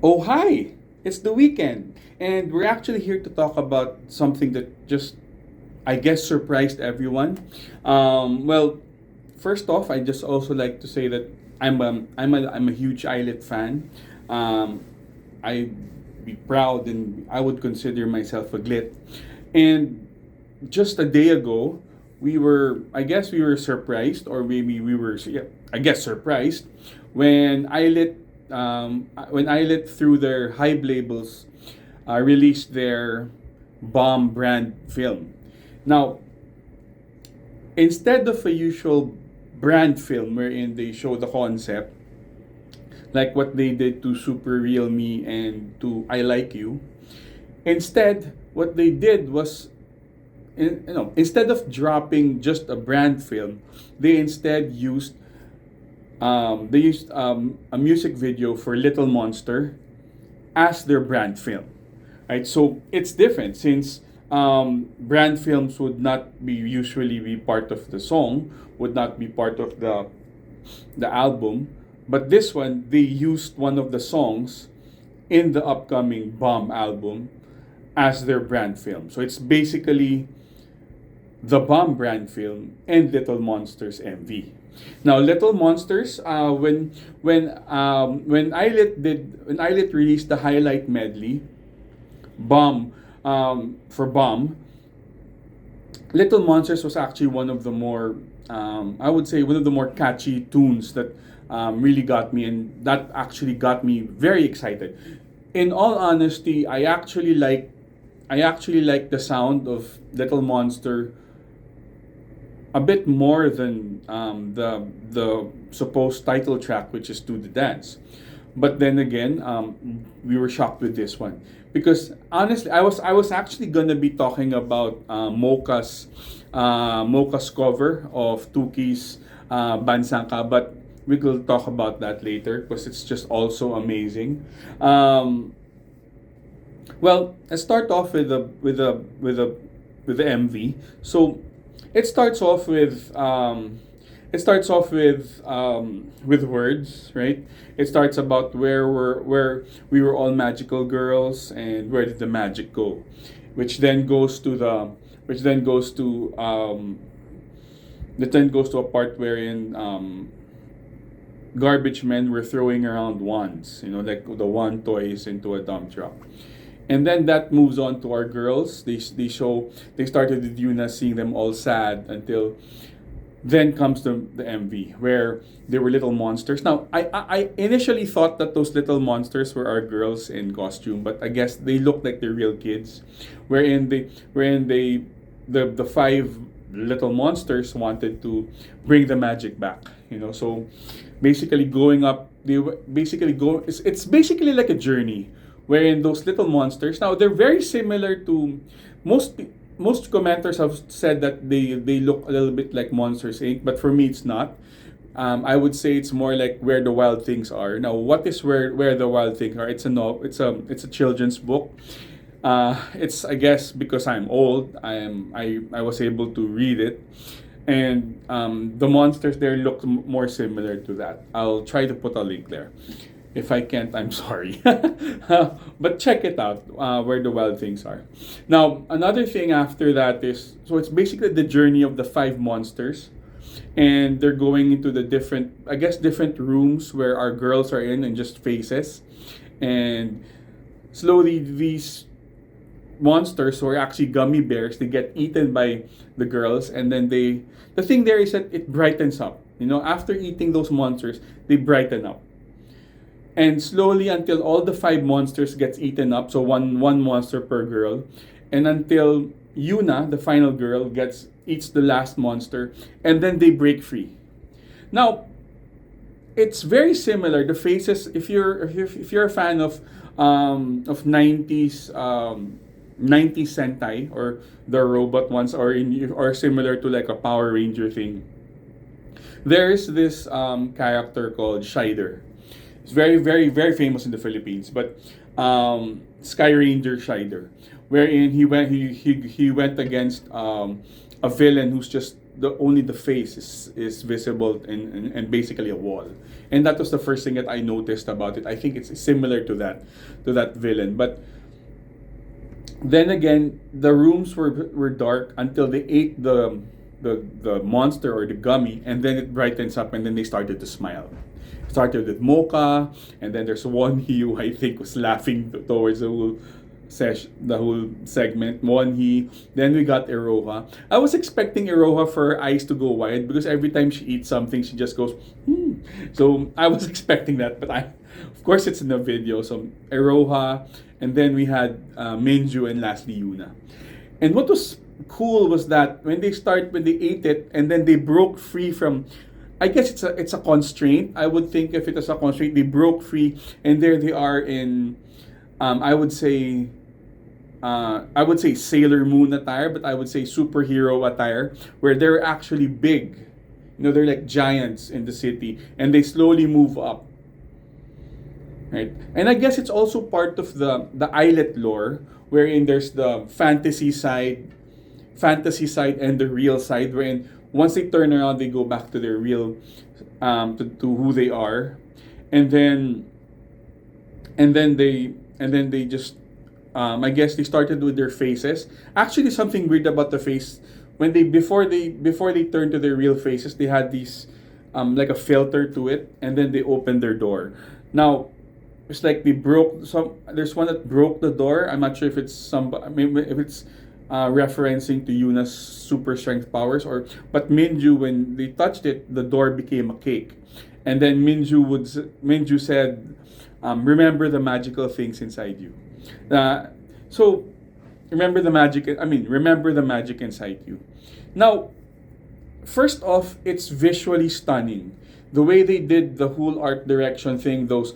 Oh, hi! It's the weekend, and we're actually here to talk about something that just, I guess, surprised everyone. Well, first off, I just also like to say that I'm a huge ILLIT fan. Um, I'd be proud and I would consider myself a glit. And just a day ago, I guess we were surprised, or maybe we were, yeah, I guess, surprised when ILLIT through their Hype labels released their Bomb brand film. Now, instead of a usual brand film wherein they show the concept, like what they did to Super Real Me and to I Like You, instead, what they did was, instead of dropping just a brand film, they instead used a music video for Little Monster as their brand film, right? So it's different since brand films would not be usually be part of the song, would not be part of the album, but this one they used one of the songs in the upcoming Bomb album as their brand film. So it's basically the Bomb brand film and Little Monsters MV. Now, Little Monsters, when ILLIT released the highlight medley, Bomb, for Bomb, Little Monsters was actually one of the more, I would say, one of the more catchy tunes that really got me, and that actually got me very excited. In all honesty, I actually like the sound of Little Monster a bit more than the supposed title track, which is "To the Dance." But then again, we were shocked with this one because honestly, I was actually gonna be talking about Mocha's cover of Tuki's Bansaka, but we will talk about that later because it's just also amazing. Well, let's start off with the MV. So it starts off with with words, right? It starts about where we were all magical girls and where did the magic go, which then goes to the which then goes to a part wherein garbage men were throwing around wands, like the wand toys into a dump truck. And then that moves on to our girls. They started with Yuna seeing them all sad until then comes the MV where they were little monsters. Now I initially thought that those little monsters were our girls in costume, but I guess they look like they're real kids, wherein the five little monsters wanted to bring the magic back. So basically going up, basically go. It's basically like a journey wherein those little monsters. Now they're very similar to most most commenters have said that they look a little bit like Monsters Inc. But for me, it's not. I would say it's more like Where the Wild Things Are. Now, what is Where the Wild Things Are? It's a no. It's a children's book. It's, I guess, because I'm old. I was able to read it, and the monsters there look more similar to that. I'll try to put a link there. If I can't, I'm sorry. But check it out, Where the Wild Things Are. Now, another thing after that is, so it's basically the journey of the five monsters. And they're going into the different, I guess, different rooms where our girls are in and just faces. And slowly, these monsters who are actually gummy bears, they get eaten by the girls. And then the thing there is that it brightens up. After eating those monsters, they brighten up, and slowly until all the five monsters gets eaten up, so one monster per girl, and until Yuna, the final girl, gets eats the last monster, and then they break free. Now, it's very similar. The faces, if you're a fan of 90s Sentai, or the robot ones, or similar to like a Power Ranger thing, there's this character called Shider. It's very, very, very famous in the Philippines. But Sky Ranger Shider, wherein he went against a villain who's just the only the face is visible, and basically a wall. And that was the first thing that I noticed about it. I think it's similar to that villain. But then again, the rooms were dark until they ate the monster or the gummy, and then it brightens up, and then they started to smile. Started with Mocha, and then there's one who I think was laughing towards the whole segment. One then we got Iroha. I was expecting Iroha for her eyes to go wide because every time she eats something, she just goes, hmm. So I was expecting that, but of course, it's in the video. So Iroha, and then we had Minju, and lastly Yuna. And what was cool was that when they ate it, and then they broke free from, I guess it's a constraint. I would think if it was a constraint, they broke free, and there they are in, I would say Sailor Moon attire, but I would say superhero attire, where they're actually big. They're like giants in the city, and they slowly move up. Right? And I guess it's also part of the ILLIT lore, wherein there's the fantasy side, and the real side, wherein once they turn around, they go back to their real, to who they are, and then they just, I guess they started with their faces. Actually, something weird about the face, when before they turned to their real faces, they had these, like a filter to it, and then they opened their door. Now, it's like they broke some. There's one that broke the door. I'm not sure if it's if it's referencing to Yuna's super strength powers, but Minju, when they touched it, the door became a cake, and then Minju said, "Remember the magical things inside you." So remember the magic. Remember the magic inside you. Now, first off, it's visually stunning. The way they did the whole art direction thing, the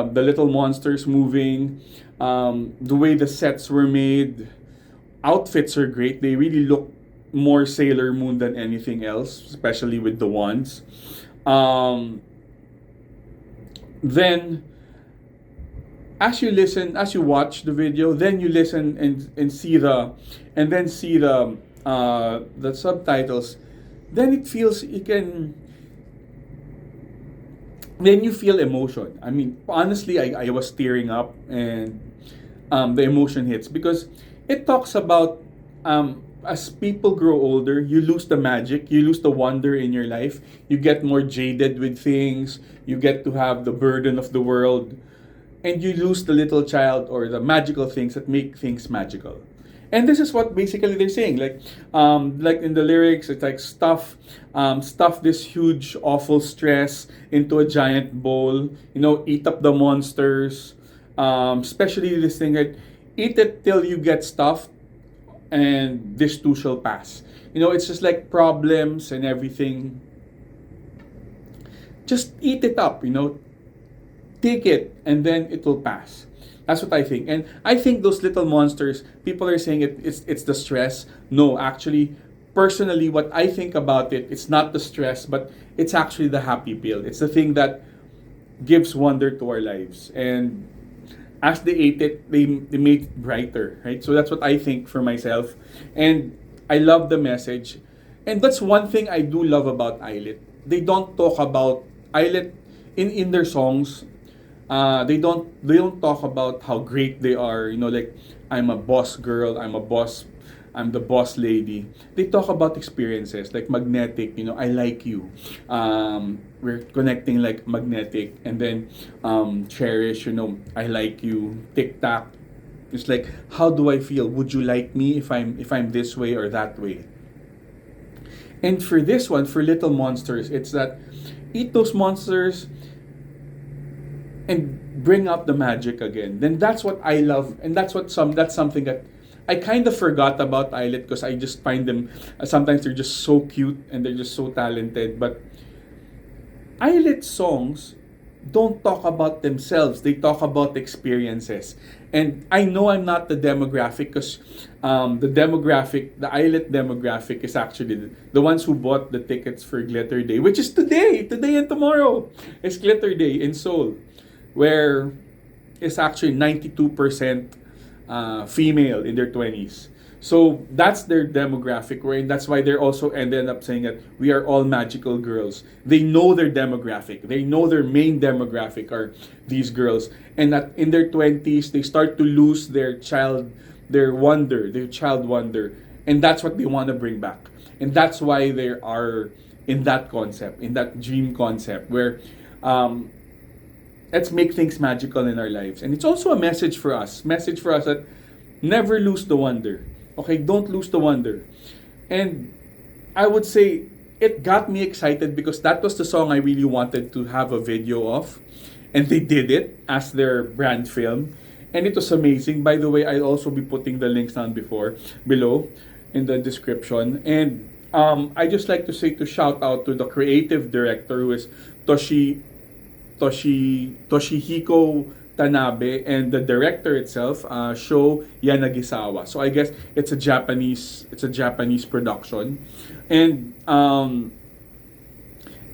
little monsters moving, the way the sets were made, outfits are great. They really look more Sailor Moon than anything else, especially with the wands. Then, as you watch the video, then you listen and see the subtitles. Then it feels then you feel emotion. Honestly, I was tearing up, and the emotion hits because it talks about, as people grow older, you lose the magic, you lose the wonder in your life, you get more jaded with things, you get to have the burden of the world, and you lose the little child or the magical things that make things magical. And this is what basically they're saying. Like in the lyrics, it's like stuff this huge, awful stress into a giant bowl. Eat up the monsters. Especially this thing, like, eat it till you get stuffed, and this too shall pass. It's just like problems and everything. Just eat it up. Take it, and then it will pass. That's what I think. And I think those little monsters, people are saying it's the stress. No, actually, personally, what I think about it's not the stress, but it's actually the happy pill. It's the thing that gives wonder to our lives. And as they ate it, they made it brighter, right? So that's what I think for myself. And I love the message. And that's one thing I do love about ILLIT. They don't talk about ILLIT in their songs. They don't talk about how great they are, like, I'm a boss girl, I'm the boss lady. They talk about experiences like magnetic, I like you. We're connecting like magnetic, and then cherish, I like you. Tic tac. It's like, how do I feel? Would you like me if I'm this way or that way? And for this one, for Little Monsters, it's that eat those monsters and bring out the magic again. Then that's what I love, and that's something that I kind of forgot about ILLIT, because I just find them, sometimes they're just so cute and they're just so talented. But ILLIT songs don't talk about themselves, they talk about experiences. And I know I'm not the demographic, because the ILLIT demographic is actually the ones who bought the tickets for Glitter Day, which is today and tomorrow. It's Glitter Day in Seoul, where it's actually 92% female in their 20s. So that's their demographic, right? That's why they're also ended up saying that we are all magical girls. They know their demographic. They know their main demographic are these girls, and that in their 20s they start to lose their child wonder, and that's what they want to bring back, and that's why they are in that concept, in that dream concept where. Let's make things magical in our lives. And it's also a message for us that never lose the wonder. Okay, don't lose the wonder. And I would say it got me excited because that was the song I really wanted to have a video of. And they did it as their brand film. And it was amazing. By the way, I'll also be putting the links down below in the description. And I just like to say to shout out to the creative director who is Toshihiko Tanabe, and the director itself, Sho Yanagisawa. So I guess it's a Japanese production, and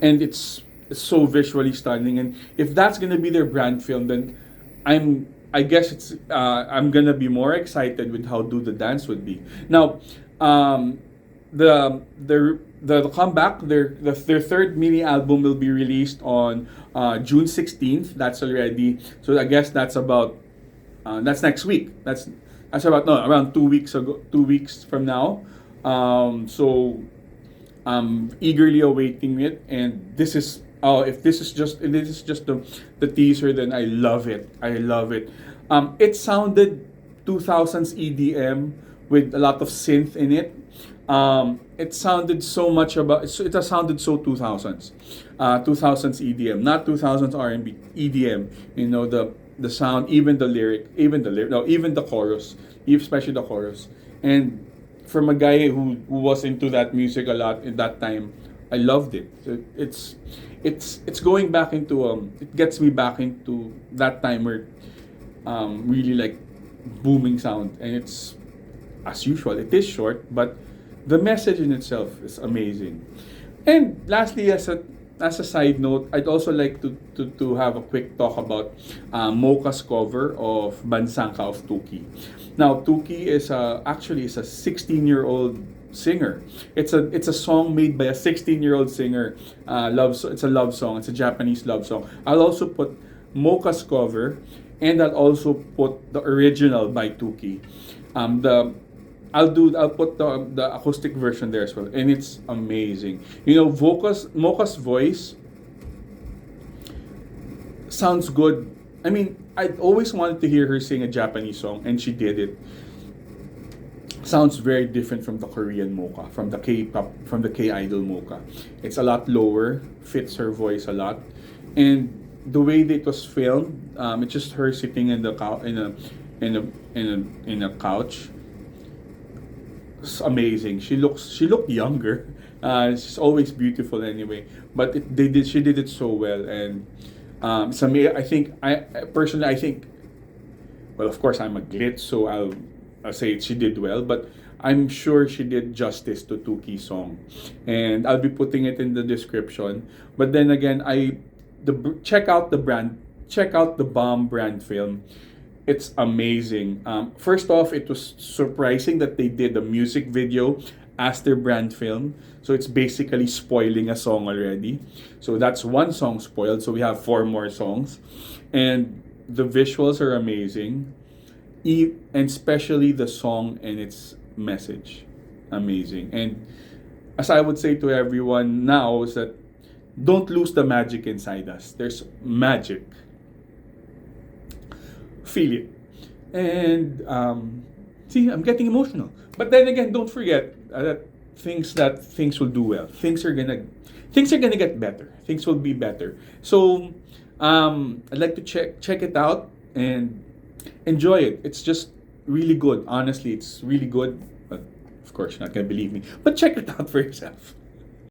it's so visually stunning. And if that's gonna be their brand film, then I guess I'm gonna be more excited with how Do the Dance would be. Now, the comeback, their third mini album will be released on June 16th. That's already, so I guess that's about that's next week. That's about, no, around 2 weeks from now. So I'm eagerly awaiting it, and this is, if this is just the teaser, then I love it. It sounded 2000s EDM with a lot of synth in it. It sounded so much it has sounded so 2000s, 2000s EDM, not 2000s R&B, EDM. You know, the sound, even the chorus, especially the chorus. And from a guy who was into that music a lot in that time, I loved it. It's going back into it gets me back into that time where really like booming sound, and it's, as usual, it is short, but the message in itself is amazing. And lastly, as a side note, I'd also like to have a quick talk about Mocha's cover of Bansaka of Tuki. Now, Tuki is actually a 16-year-old singer. It's a song made by a 16-year-old singer. It's a love song. It's a Japanese love song. I'll also put Mocha's cover, and I'll also put the original by Tuki. I'll put the acoustic version there as well, and it's amazing. You know, Mocha's voice sounds good. I mean, I always wanted to hear her sing a Japanese song, and she did it. Sounds very different from the Korean Mocha, from the K-pop, from the K-idol Mocha. It's a lot lower, fits her voice a lot, and the way that it was filmed, it's just her sitting in a couch. It's amazing. She looked younger. She's always beautiful anyway, but she did it so well. And I think, well, of course I'm a glit, so I'll say she did well, but I'm sure she did justice to Tuki's song, and I'll be putting it in the description. But then again, check out the Bomb brand film. It's amazing. First off, it was surprising that they did a music video as their brand film. So it's basically spoiling a song already. So that's one song spoiled. So we have 4 more songs. And the visuals are amazing. And especially the song and its message. Amazing. And as I would say to everyone now is that don't lose the magic inside us. There's magic. Feel it. And see, I'm getting emotional. But then again, don't forget that things will do well. Things are gonna get better. Things will be better. So I'd like to check it out and enjoy it. It's just really good. Honestly, it's really good. But of course, you're not gonna believe me. But check it out for yourself.